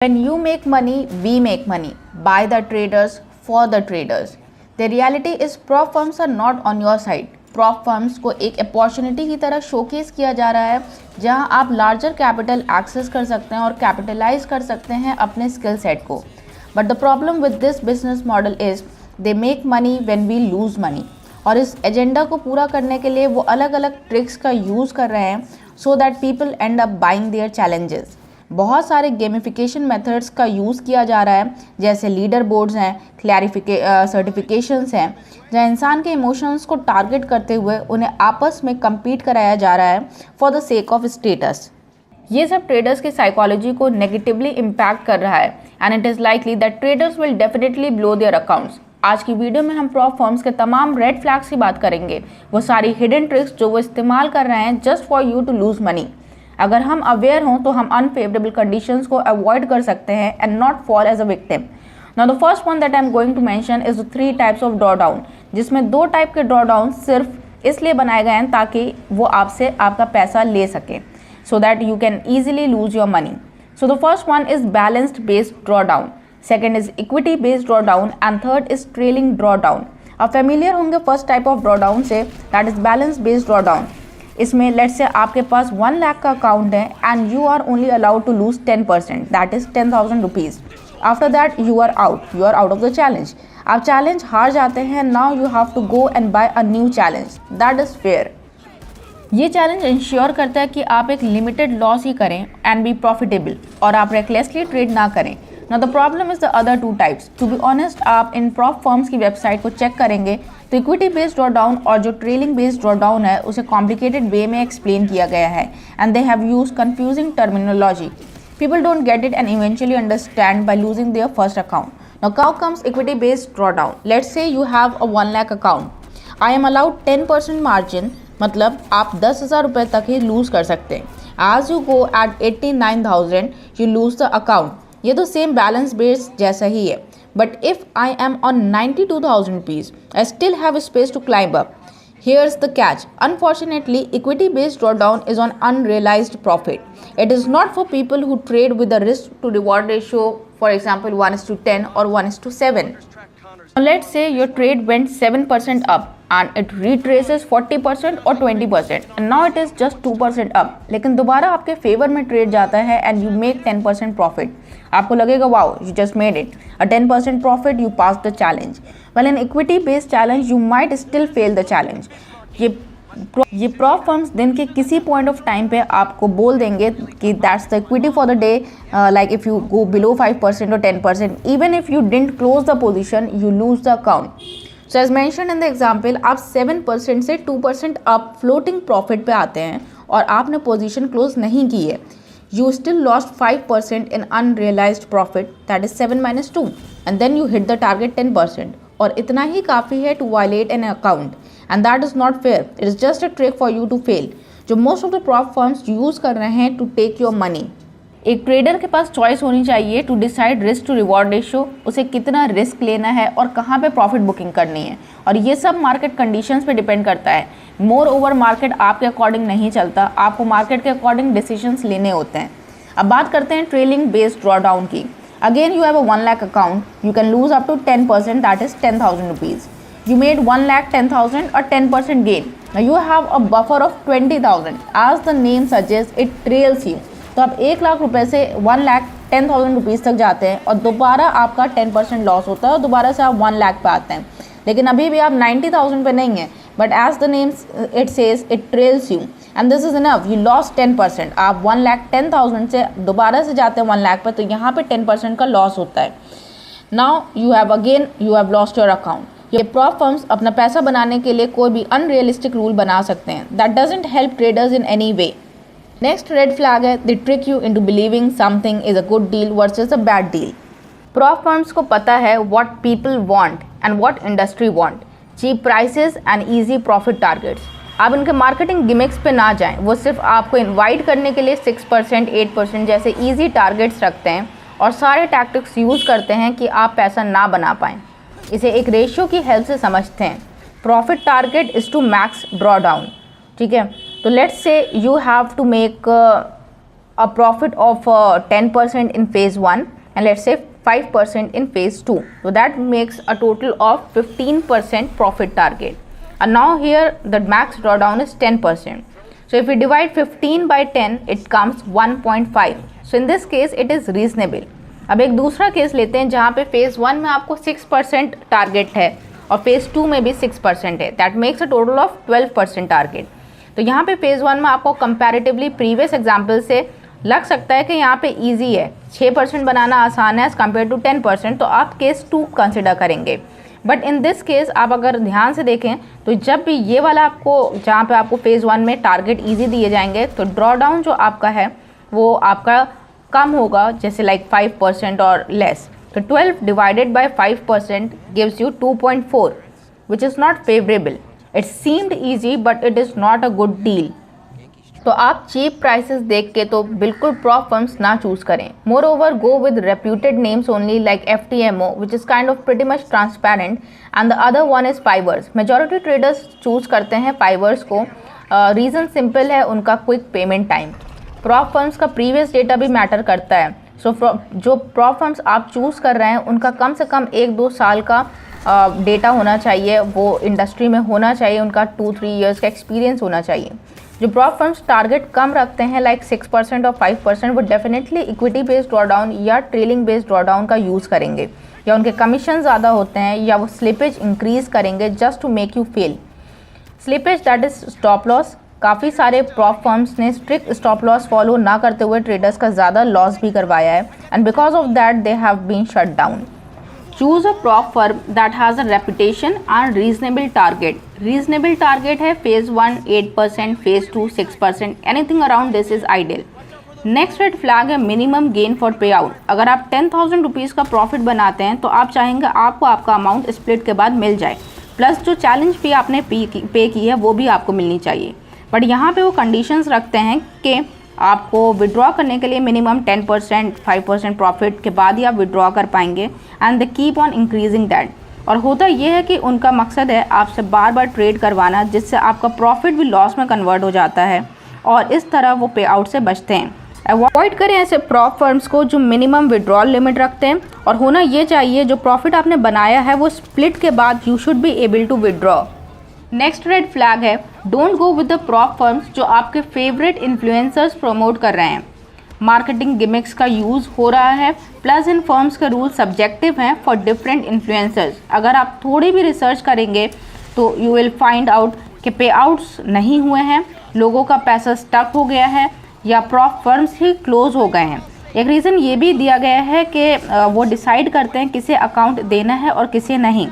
When you make money, we make money. By the traders, for the traders. The reality is prop firms are not on your side. prop firms को एक opportunity की तरह showcase किया जा रहा है जहां आप लार्जर कैपिटल एक्सेस कर सकते हैं और कैपिटलाइज कर सकते हैं अपने स्किल सेट को. But the problem with this business model is they make money when we lose money. और इस एजेंडा को पूरा करने के लिए वो अलग अलग ट्रिक्स का यूज़ कर रहे हैं so that people end up buying their challenges. बहुत सारे गेमिफिकेशन मेथड्स का यूज़ किया जा रहा है जैसे लीडर बोर्ड्स हैं, सर्टिफिकेशंस हैं, जहाँ इंसान के इमोशंस को टारगेट करते हुए उन्हें आपस में compete कराया जा रहा है for the sake of status. ये सब ट्रेडर्स की साइकोलॉजी को नेगेटिवली इम्पैक्ट कर रहा है and it is likely that traders will definitely blow their accounts. आज की वीडियो में हम प्रॉप फर्म्स के तमाम रेड फ्लैग्स की बात करेंगे, वो सारी हिडन ट्रिक्स जो वो इस्तेमाल कर रहे हैं just for you to lose money. अगर हम अवेयर हों तो हम अनफेवरेबल कंडीशंस को अवॉइड कर सकते हैं and not fall as a victim. Now the first one that I am going to mention is the 3 types of drawdown, जिसमें 2 टाइप के ड्रॉ डाउन सिर्फ इसलिए बनाए गए हैं ताकि वो आपसे आपका पैसा ले सके so that you can easily lose your money. So the first one is balanced based drawdown, second is equity based drawdown and third is trailing drawdown. आप familiar होंगे फर्स्ट टाइप ऑफ drawdown से, that is balance based drawdown. इसमें let's say आपके पास 1 लाख का account है and you are only allowed to lose 10%, that is 10,000 rupees. After that you are out of the challenge. आप challenge हार जाते हैं, now you have to go and buy a new challenge, that is fair. ये challenge ensure करता है कि आप एक लिमिटेड लॉस ही करें एंड बी प्रॉफिटेबल और आप रेकलेसली ट्रेड ना करें. Now the problem is the other 2 types. To be honest, आप इन प्रॉप फर्म्स की वेबसाइट को चेक करेंगे तो इक्विटी बेस्ड ड्रॉ डाउन और जो ट्रेलिंग बेस्ड ड्रॉ डाउन है उसे कॉम्प्लिकेटेड वे में एक्सप्लेन किया गया है and they have used confusing terminology. People don't get it and eventually understand by losing their first account. Now how comes equity based drawdown? Let's say you have a 1 lakh account. I am allowed 10% margin, मतलब आप 10,000 रुपये तक ही loose कर सकते हैं. As you go at 89,000 you lose the account. ये तो same balance based जैसा ही है. But if I am on 92,000 rupees, I still have a space to climb up. Here's the catch. Unfortunately, equity-based drawdown is on unrealized profit. It is not for people who trade with a risk to reward ratio, for example, 1:10 or 1:7. Now let's say your trade went 7% up and it retraces 40% or 20% and now it is just 2% up. लेकिन दोबारा आपके favour में trade जाता है and you make 10% profit. आपको लगेगा wow, you just made it. A 10% profit, you passed the challenge. Well, in equity-based challenge, you might still fail the challenge. ये prop firms दिन के किसी पॉइंट ऑफ टाइम पे आपको बोल देंगे कि that's the equity for the day, like if you go below 5% और 10%, even if you didn't close the position you lose the account. So as mention in the example, आप 7% से 2% up floating profit पे आते हैं और आपने position close नहीं की है. You still lost 5% in unrealized profit, that is 7 minus 2, and then you hit the target 10%. और इतना ही काफ़ी है to violate an account, and that is not fair. It is just a trick for you to fail, जो most of the prop firms use कर रहे हैं to take your money. एक trader के पास चॉइस होनी चाहिए to decide risk to reward ratio, उसे कितना रिस्क लेना है और कहाँ पे प्रॉफिट बुकिंग करनी है, और ये सब मार्केट कंडीशंस पे डिपेंड करता है. मोर ओवर मार्केट आपके अकॉर्डिंग नहीं चलता, आपको मार्केट के अकॉर्डिंग डिसीजंस लेने होते हैं. अब बात करते हैं ट्रेलिंग बेस्ड ड्रॉ डाउन की. Again you have a 1 lakh account, you can lose up to 10%, that is 10,000 rupees. You made 1 lakh 10,000 or 10% gain. Now you have a buffer of 20,000. As the name suggests, it trails you. तो आप 1 लाख रुपए से 1 lakh 10,000 rupees तक जाते हैं और दोबारा आपका 10% लॉस होता है और दोबारा से आप 1 लाख पे आते हैं. लेकिन अभी भी आप 90,000 पे नहीं हैं. But as the name it says, it trails you and this is enough. You loss 10%. आप 1 लाख 10,000 से दोबारा से जाते हैं 1 लाख पे, तो यहाँ पे 10% का लॉस होता है. Now you have lost your account. ये प्रॉप फर्म्स अपना पैसा बनाने के लिए कोई भी अनरियलिस्टिक रूल बना सकते हैं. That doesn't help traders in any way. Next red flag है they trick you into believing something is a good deal versus a bad deal. Prop firms को पता है what people want and what industry want, cheap prices and easy profit targets. आप इनके marketing gimmicks पे ना जाएं. वो सिर्फ आपको इन्वाइट करने के लिए 6%, 8% जैसे ईजी टारगेट्स रखते हैं और सारे टैक्टिक्स यूज़ करते हैं कि आप पैसा ना बना पाएँ. इसे एक रेशियो की हेल्प से समझते हैं. Profit target is to max drawdown. ठीक है, तो let's say you have to make a profit of 10% in phase 1 and let's say 5% in phase 2. So that makes a total of 15% profit target. And now here the max drawdown is 10%. So if we divide 15 by 10, it comes 1.5. So in this case it is reasonable. अब एक दूसरा case लेते हैं जहाँ पे phase 1 में आपको 6% target है और फेज़ 2 में भी 6% है. That makes a total of 12% target. तो यहाँ पे फेज़ 1 में आपको कंपैरेटिवली प्रीवियस एग्जाम्पल से लग सकता है कि यहाँ पे इजी है, 6% बनाना आसान है एज़ कम्पेयर टू 10%, तो आप केस 2 कंसिडर करेंगे. बट इन दिस केस आप अगर ध्यान से देखें तो जब भी ये वाला आपको जहाँ पे आपको फेज़ 1 में टारगेट इजी दिए जाएंगे तो ड्रॉ डाउन जो आपका है वो आपका कम होगा, जैसे लाइक 5% और लेस. तो 12 divided by 5% gives you 2.4 which is not favourable. It seemed easy but it is not a good deal. तो आप चीप प्राइसेस देख के तो बिल्कुल प्रॉप फर्म्स ना चूज़ करें. Moreover go with reputed names only like FTMO which is kind of pretty much transparent and the other one is Fivers. Majority traders choose करते हैं फाइवर्स को. Reason simple है, उनका quick payment time. Prop firms का previous data भी matter करता है. सो जो प्रॉप फर्म्स आप चूज़ कर रहे हैं उनका कम से कम 1-2 साल का डेटा होना चाहिए, वो इंडस्ट्री में होना चाहिए, उनका 2-3 ईयर्स का एक्सपीरियंस होना चाहिए. जो प्रॉप फर्म्स टारगेट कम रखते हैं लाइक 6% और 5%, वो डेफिनेटली इक्विटी बेस्ड ड्रॉडाउन या ट्रेलिंग बेस्ड ड्रॉडाउन का यूज़ करेंगे, या उनके कमीशन ज़्यादा होते हैं, या वो स्लिपेज इंक्रीज़ करेंगे just to make you fail. Slippage that is stop loss. काफ़ी सारे प्रॉप फर्म्स ने स्ट्रिक्ट स्टॉप लॉस फॉलो ना करते हुए ट्रेडर्स का ज़्यादा लॉस भी करवाया है and because of that they have been shut down. Choose a prop firm that has a reputation and reasonable target. Reasonable target है phase 1 8%, phase 2 6%, anything around this is ideal. Next red flag है minimum gain for payout. अगर आप 10,000 rupees का profit बनाते हैं तो आप चाहेंगे आपको आपका अमाउंट स्प्लिट के बाद मिल जाए, प्लस जो चैलेंज फी आपने पे की है वो भी आपको मिलनी चाहिए. बट यहाँ पे वो कंडीशंस रखते हैं कि आपको विड्रॉ करने के लिए मिनिमम 10% 5% प्रॉफिट के बाद ही आप विड्रॉ कर पाएंगे and they keep on increasing that. और होता ये है कि उनका मकसद है आपसे बार बार ट्रेड करवाना, जिससे आपका प्रॉफिट भी लॉस में कन्वर्ट हो जाता है और इस तरह वो पे आउट से बचते हैं. अवॉइड करें ऐसे प्रॉप फर्म्स को जो मिनिमम विड्रॉल लिमिट रखते हैं, और होना ये चाहिए जो प्रॉफिट आपने बनाया है वो स्प्लिट के बाद you should be able to withdraw. Next red flag है don't go with the prop firms जो आपके फेवरेट इन्फ्लुएंसर्स प्रमोट कर रहे हैं. मार्केटिंग गिमिक्स का यूज़ हो रहा है, प्लस इन फर्म्स के रूल सब्जेक्टिव हैं फॉर डिफरेंट इन्फ्लुएंसर्स. अगर आप थोड़ी भी रिसर्च करेंगे तो यू विल फाइंड आउट कि पे आउट्स नहीं हुए हैं, लोगों का पैसा स्टक हो गया है या प्रॉप फर्म्स ही क्लोज हो गए हैं. एक रीज़न ये भी दिया गया है कि वो डिसाइड करते हैं किसे अकाउंट देना है और किसे नहीं.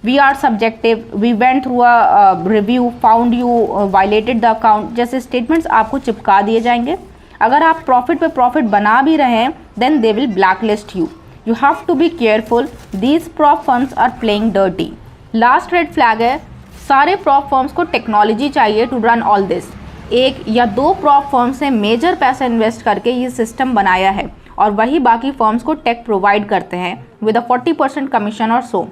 We are subjective, we went through a review, found you violated the account जैसे स्टेटमेंट्स आपको चिपका दिए जाएंगे. अगर आप प्रॉफिट पे प्रॉफिट बना भी रहे हैं then they will black list you. You have to be careful, these prop firms are playing dirty. Last red flag है सारे प्रॉप फर्म्स को टेक्नोलॉजी चाहिए टू रन ऑल दिस. 1 या 2 प्रॉप फर्म्स ने मेजर पैसा इन्वेस्ट करके ये system बनाया है और वही बाकी फर्म्स को टेक प्रोवाइड करते हैं विद अ 40% कमीशन और so.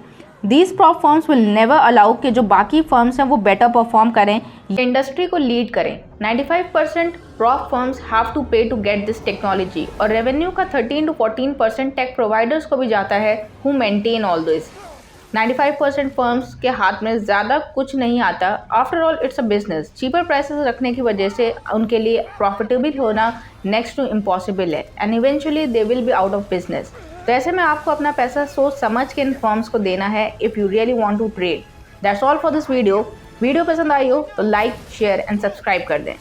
These prop firms will never allow कि जो बाकी फर्म्स हैं वो बेटर परफॉर्म करें, इंडस्ट्री को लीड करें. 95% prop firms have to pay to get this technology और रेवेन्यू का 13 to 14% टेक प्रोवाइडर्स को भी जाता है who maintain all this. 95% firms के हाथ में ज़्यादा कुछ नहीं आता. After all it's a business. Cheaper prices रखने की वजह से उनके लिए प्रॉफिटेबल होना नेक्स्ट टू इम्पॉसिबल है and eventually they will be out of business. तो ऐसे में आपको अपना पैसा सोच समझ के इन फर्म्स को देना है if you really want to trade. That's all for this video. Video पसंद आई हो तो लाइक शेयर एंड सब्सक्राइब कर दें.